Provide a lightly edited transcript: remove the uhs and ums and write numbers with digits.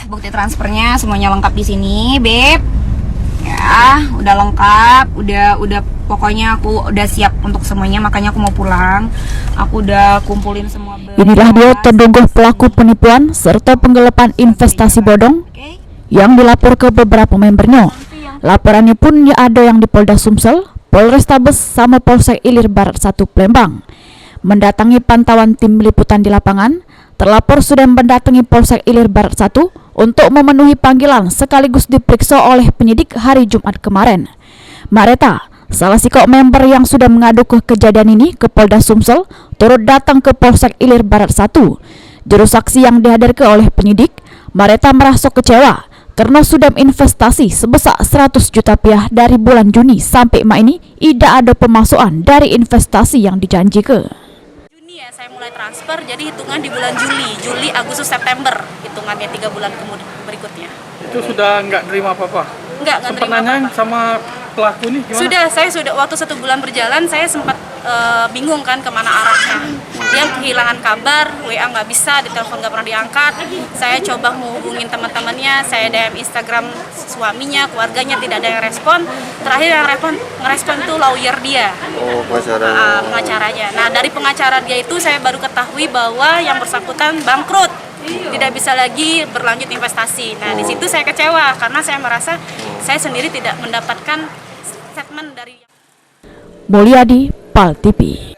bukti transfernya semuanya lengkap di sini, Beb. Ya, udah lengkap, udah pokoknya aku udah siap untuk semuanya, makanya aku mau pulang. Aku udah kumpulin semua. Inilah dia terduga pelaku penipuan serta penggelapan investasi bodong yang dilapor ke beberapa membernya. Laporannya pun ada yang di Polda Sumsel, Polrestabes sama Polsek Ilir Barat 1 Palembang. Mendatangi pantauan tim liputan di lapangan, terlapor sudah mendatangi Polsek Ilir Barat 1 untuk memenuhi panggilan sekaligus diperiksa oleh penyidik hari Jumat kemarin. Mareta, salah sikok member yang sudah mengadu ke kejadian ini ke Polda Sumsel, turut datang ke Polsek Ilir Barat 1. Juru saksi yang dihadirkan oleh penyidik, Mareta merasa kecewa karena sudah investasi sebesar 100 juta rupiah dari bulan Juni sampai Mei ini tidak ada pemasukan dari investasi yang dijanjikan. Juni ya saya mulai transfer, jadi hitungan di bulan Juli, Agustus, September, hitungannya 3 bulan kemudian berikutnya. Itu sudah nggak nerima apa-apa? Nggak Sempat nerima nanya apa-apa. sama pelaku ini gimana? Saya sudah waktu 1 bulan berjalan, saya sempat bingung kan kemana arahnya. Dia kehilangan kabar, WA nggak bisa, ditelepon nggak pernah diangkat. Saya coba menghubungin teman-temannya, saya DM Instagram suaminya, keluarganya, tidak ada yang respon. Terakhir yang ngerespon itu lawyer dia. Oh, pengacaranya. Pengacaranya. Nah, dari pengacara dia itu saya baru ketahui bahwa yang bersangkutan bangkrut. Tidak bisa lagi berlanjut investasi. Nah, di situ saya kecewa karena saya merasa saya sendiri tidak mendapatkan statement dari Mulyadi, PAL TV.